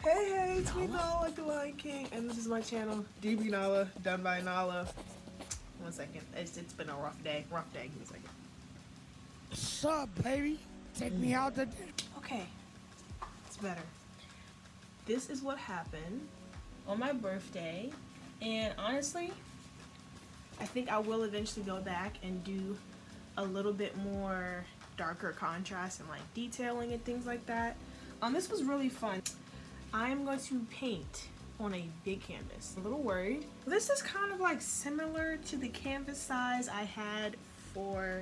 Hey, it's me, Nala, the Lion King, and this is my channel, DBNaila, done by Nala. 1 second, it's been a rough day. Give me a second. What's up, baby? Take me out to dinner. Okay, it's better. This is what happened on my birthday, and honestly, I think I will eventually go back and do a little bit more darker contrast and like detailing and things like that. This was really fun. I am going to paint on a big canvas. A little worried. This is kind of like similar to the canvas size I had for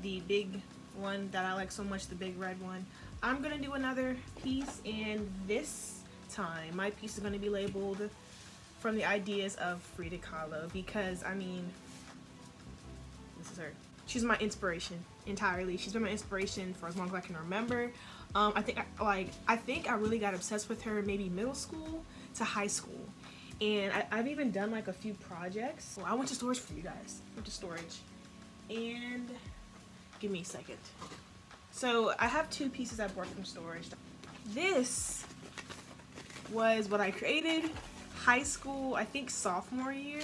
the big one that I like so much, the big red one. I'm gonna do another piece, and this time my piece is going to be labeled from the ideas of FRIDA KAHLO, because I mean, this is her. She's my inspiration entirely. She's been my inspiration for as long as I can remember. I think I really got obsessed with her maybe middle school to high school, and I've even done like a few projects. Well, I went to storage for you guys. Went to storage, and give me a second. So I have 2 pieces I brought from storage. This was what I created high school, I think sophomore year.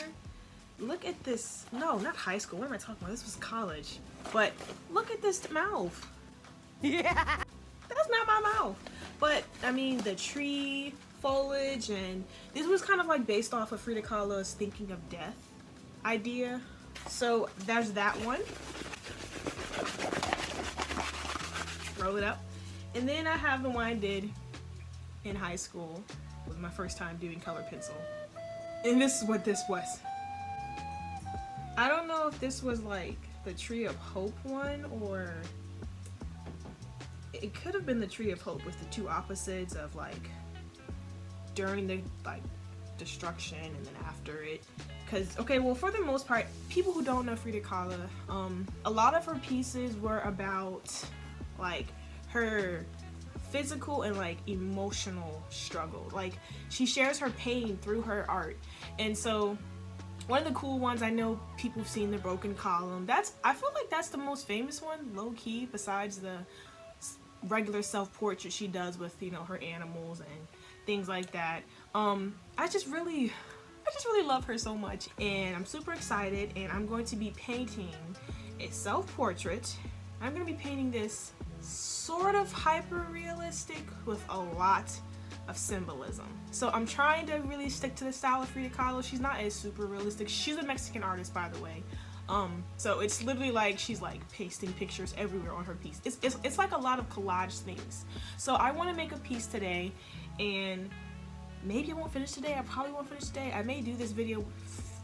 Look at this. No, not high school. What am I talking about? This was college. But look at this mouth. Yeah. That's not my mouth. But I mean, the tree foliage, and this was kind of like based off of FRIDA KAHLO's thinking of death idea. So there's that one. Roll it up. And then I have the one I did in high school. It was my first time doing color pencil. And this is what this was. I don't know if this was like the Tree of Hope one, or it could have been the Tree of Hope with the 2 opposites of like during the like destruction and then after it. Because okay, well, for the most part, people who don't know FRIDA KAHLO, a lot of her pieces were about like her physical and like emotional struggle. Like she shares her pain through her art. And so one of the cool ones, I know people have seen the broken column. I feel like that's the most famous one, low key, besides the regular self-portrait she does with, you know, her animals and things like that. I just really love her so much, and I'm super excited, and I'm going to be painting a self-portrait. I'm going to be painting this sort of hyper-realistic with a lot of symbolism. So I'm trying to really stick to the style of FRIDA KAHLO. She's not as super realistic. She's a Mexican artist, by the way. So it's literally like she's like pasting pictures everywhere on her piece. It's like a lot of collage things. So I want to make a piece today, and maybe I won't finish today. I probably won't finish today. I may do this video,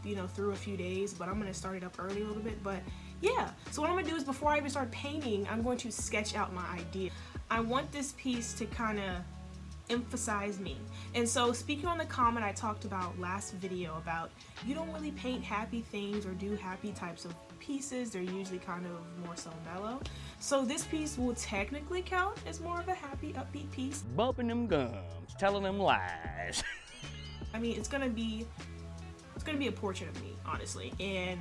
you know, through a few days, but I'm gonna start it up early a little bit. But yeah, so what I'm gonna do is before I even start painting, I'm going to sketch out my idea. I want this piece to kind of emphasize me. And so speaking on the comment I talked about last video about you don't really paint happy things or do happy types of pieces, they're usually kind of more so mellow. So this piece will technically count as more of a happy, upbeat piece. Bumping them gums, telling them lies. I mean, it's gonna be a portrait of me, honestly, and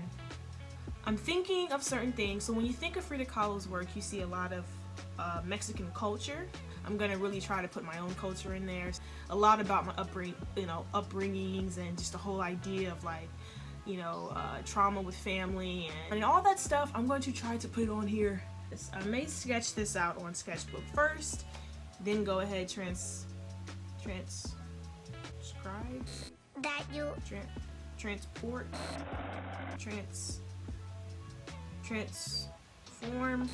I'm thinking of certain things. So when you think of FRIDA KAHLO's work, you see a lot of Mexican culture. I'm gonna really try to put my own culture in there. A lot about my upbringings, and just the whole idea of like, you know, trauma with family and all that stuff. I'm going to try to put it on here. I may sketch this out on sketchbook first, then go ahead transcribe that you transport transform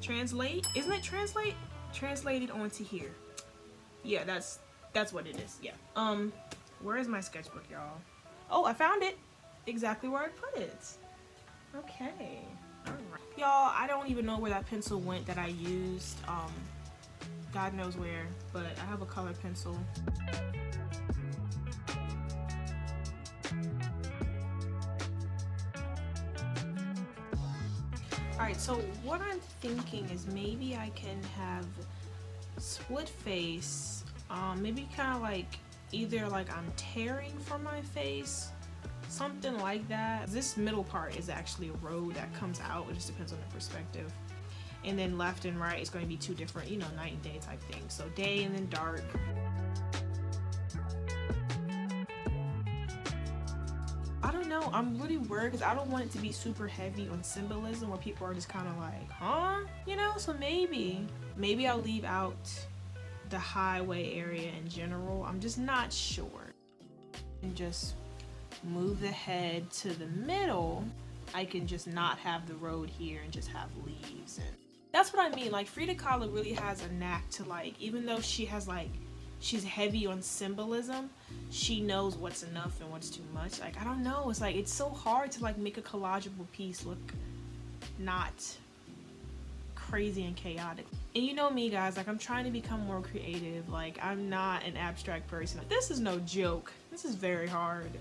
translate, isn't it translate? Translated onto here. Yeah, that's what it is. Yeah. Where is my sketchbook, y'all? Oh, I found it. Exactly where I put it. Okay. Alright. Y'all, I don't even know where that pencil went that I used. God knows where, but I have a colored pencil. Alright, so what I'm thinking is maybe I can have split face, maybe kind of like either like I'm tearing from my face, something like that. This middle part is actually a road that comes out. It just depends on the perspective. and then left and right is going to be two different, you know, night and day type things. So day and then dark. I don't know, I'm really worried because I don't want it to be super heavy on symbolism where people are just kind of like, huh? You know, so maybe I'll leave out the highway area in general. I'm just not sure. And just move the head to the middle. I can just not have the road here and just have leaves. And that's what I mean. Like, Frida Kahlo really has a knack to, like, even though she has, like, she's heavy on symbolism, she knows what's enough and what's too much. Like, I don't know, it's like, it's so hard to like make a collageable piece look not crazy and chaotic. And you know me, guys, like, I'm trying to become more creative. Like, I'm not an abstract person. This is no joke. This is very hard.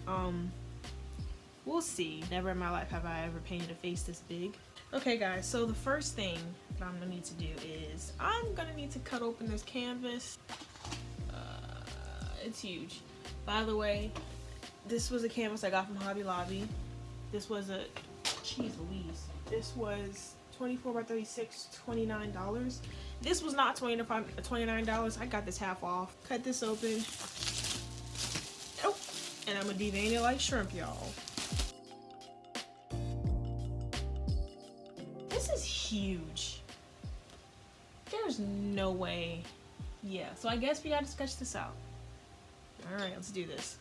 We'll see. Never in my life have I ever painted a face this big. Okay, guys, so the first thing that I'm gonna need to do is I'm gonna need to cut open this canvas. It's huge. By the way, this was a canvas I got from Hobby Lobby. This was a, jeez Louise, this was 24 by 36, $29. This was not $29. I got this half off. Cut this open. Oh, and I'm a DBNaila like shrimp, y'all. This is huge. There's no way. Yeah, so I guess we gotta sketch this out. All right, let's do this.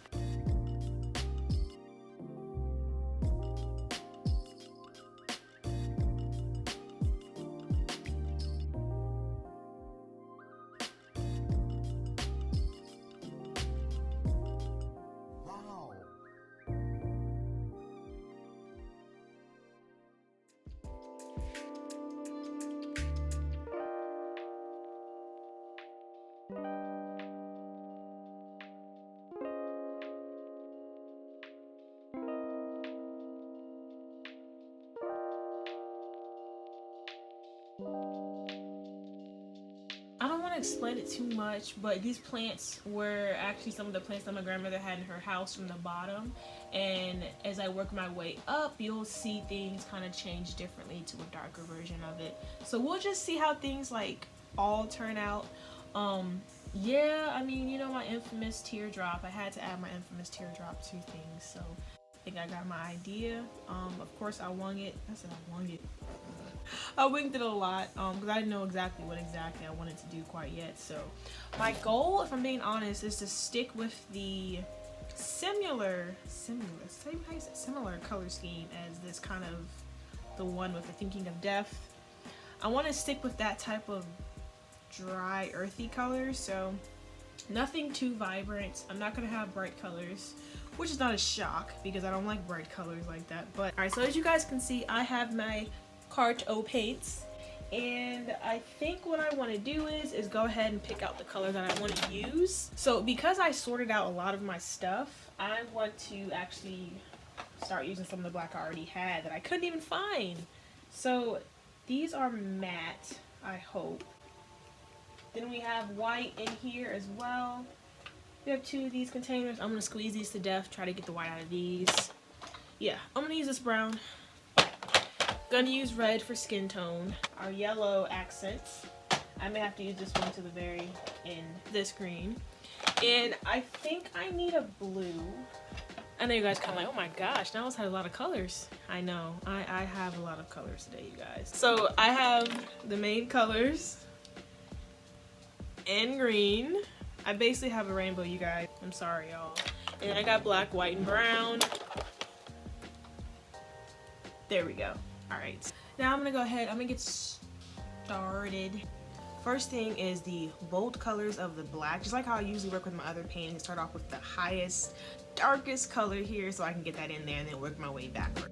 I don't want to explain it too much, but these plants were actually some of the plants that my grandmother had in her house from the bottom, and as I work my way up, you'll see things kind of change differently to a darker version of it. So we'll just see how things like all turn out. Yeah, I mean, you know, my infamous teardrop, I had to add my infamous teardrop to things, so I think I got my idea. Of course I wung it. I said I wung it. I winged it a lot because I didn't know exactly what I wanted to do quite yet. So my goal, if I'm being honest, is to stick with the similar color scheme as this kind of the one with the Thinking of Death. I want to stick with that type of dry, earthy colors. So nothing too vibrant. I'm not gonna have bright colors, which is not a shock because I don't like bright colors like that. But all right, so as you guys can see, I have my Cart O paints, and I think what I want to do is go ahead and pick out the color that I want to use. So because I sorted out a lot of my stuff, I want to actually start using some of the black I already had that I couldn't even find. So these are matte, I hope. Then we have white in here as well. We have two of these containers. I'm gonna squeeze these to death, try to get the white out of these. Yeah, I'm gonna use this brown. Gonna use red for skin tone. Our yellow accents. I may have to use this one to the very end. This green. And I think I need a blue. I know you guys kind of like, oh my gosh, now it's had a lot of colors. I know, I have a lot of colors today, you guys. So I have the main colors and green. I basically have a rainbow, you guys. I'm sorry, y'all. And I got black, white, and brown. There we go. All right, now I'm gonna go ahead, I'm gonna get started. First thing is the bold colors of the black. Just like how I usually work with my other paintings, start off with the highest, darkest color here so I can get that in there and then work my way backward.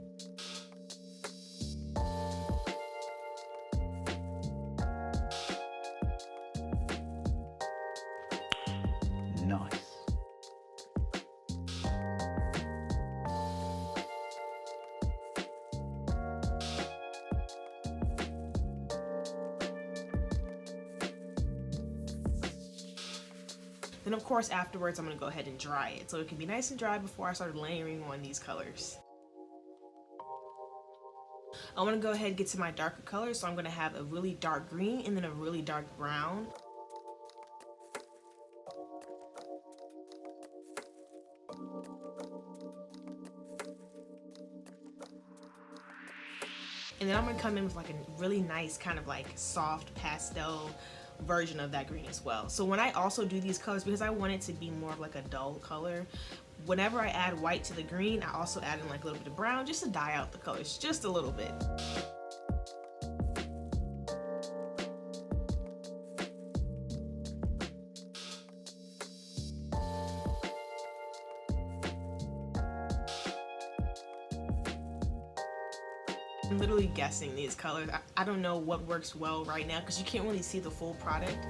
Nice. Then of course afterwards I'm gonna go ahead and dry it so it can be nice and dry before I start layering on these colors. I want to go ahead and get to my darker colors, so I'm going to have a really dark green and then a really dark brown. And then I'm going to come in with like a really nice kind of like soft pastel version of that green as well. So when I also do these colors, because I want it to be more of like a dull color, whenever I add white to the green, I also add in like a little bit of brown just to dye out the colors just a little bit. I'm literally guessing these colors. I don't know what works well right now because you can't really see the full product.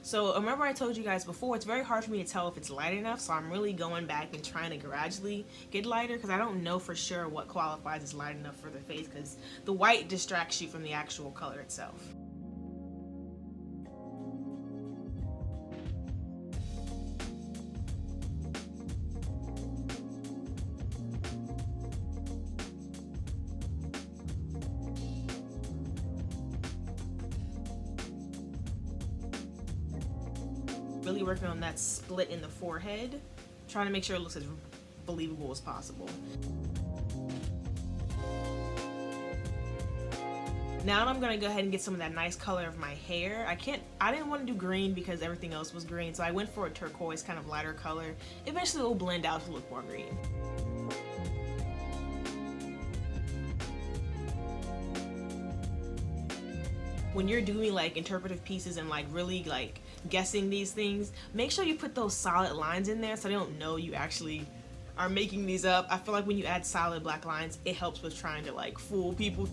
So remember I told you guys before, it's very hard for me to tell if it's light enough, so I'm really going back and trying to gradually get lighter because I don't know for sure what qualifies as light enough for the face because the white distracts you from the actual color itself. Really working on that split in the forehead, trying to make sure it looks as believable as possible. Now I'm gonna go ahead and get some of that nice color of my hair. I didn't want to do green because everything else was green, so I went for a turquoise kind of lighter color. Eventually it will blend out to look more green. When you're doing like interpretive pieces and like really like guessing these things, make sure you put those solid lines in there so they don't know you actually are making these up. I feel like when you add solid black lines, it helps with trying to like fool people.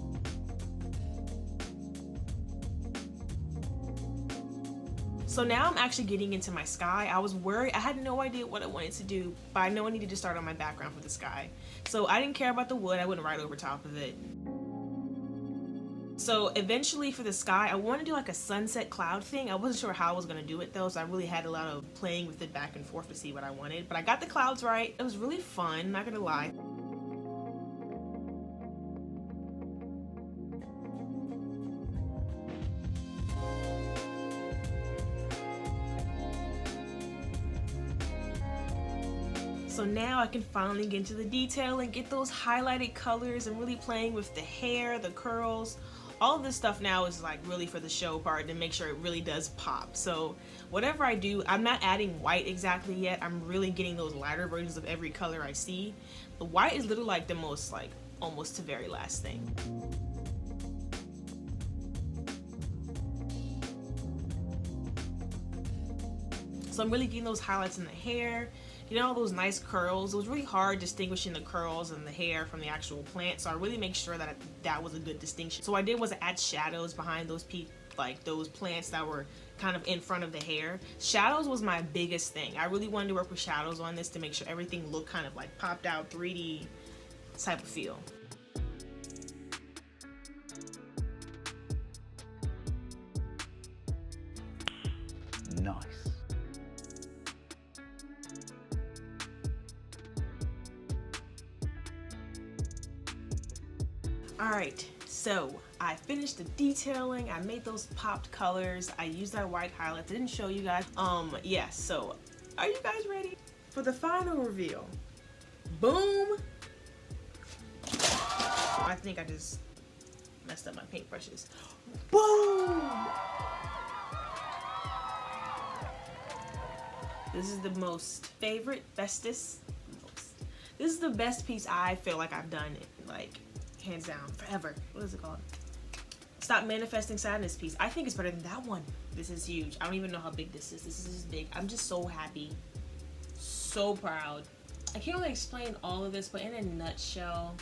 So now I'm actually getting into my sky. I was worried, I had no idea what I wanted to do, but I know I needed to start on my background for the sky. So I didn't care about the wood, I went right over top of it. So eventually for the sky, I wanted to do like a sunset cloud thing. I wasn't sure how I was gonna do it though, so I really had a lot of playing with it back and forth to see what I wanted. But I got the clouds right. It was really fun, not gonna lie. So now I can finally get into the detail and get those highlighted colors and really playing with the hair, the curls. All of this stuff now is like really for the show part to make sure it really does pop. So whatever I do, I'm not adding white exactly yet. I'm really getting those lighter versions of every color I see. The white is literally like the most like almost to very last thing. So I'm really getting those highlights in the hair. You know, all those nice curls. It was really hard distinguishing the curls and the hair from the actual plant, so I really make sure that that was a good distinction. So what I did was add shadows behind those those plants that were kind of in front of the hair. Shadows was my biggest thing. I really wanted to work with shadows on this to make sure everything looked kind of like popped out 3D type of feel. Nice. Alright, so I finished the detailing, I made those popped colors, I used that white highlight. I didn't show you guys. Yeah, so are you guys ready for the final reveal? Boom! I think I just messed up my paintbrushes. Boom! This is the this is the best piece I feel like I've done, like, hands down, forever. What is it called? Stop Manifesting Sadness piece. I think it's better than that one. This is huge. I don't even know how big this is. This is just big. I'm just so happy. So proud. I can't really explain all of this, but in a nutshell,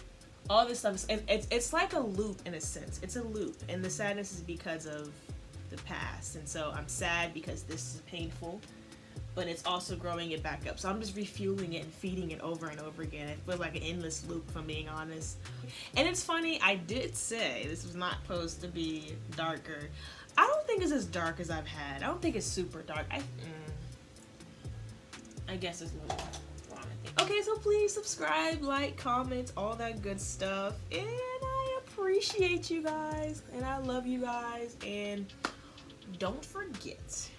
all this stuff, it's like a loop in a sense. It's a loop, and the sadness is because of the past. And so I'm sad because this is painful. but it's also growing it back up. So I'm just refueling it and feeding it over and over again. It feels like an endless loop, if I'm being honest. And it's funny, I did say this was not supposed to be darker. I don't think it's as dark as I've had. I don't think it's super dark. I guess it's a little wrong, I think. Okay, so please subscribe, like, comment, all that good stuff. And I appreciate you guys. And I love you guys. And don't forget,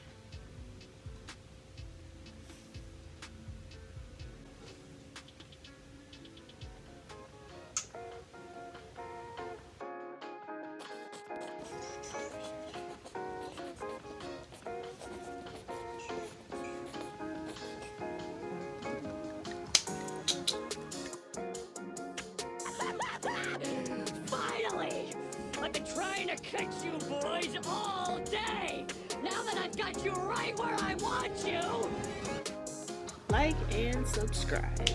Finally! I've been trying to catch you boys all day! Now that I've got you right where I want you! like and subscribe.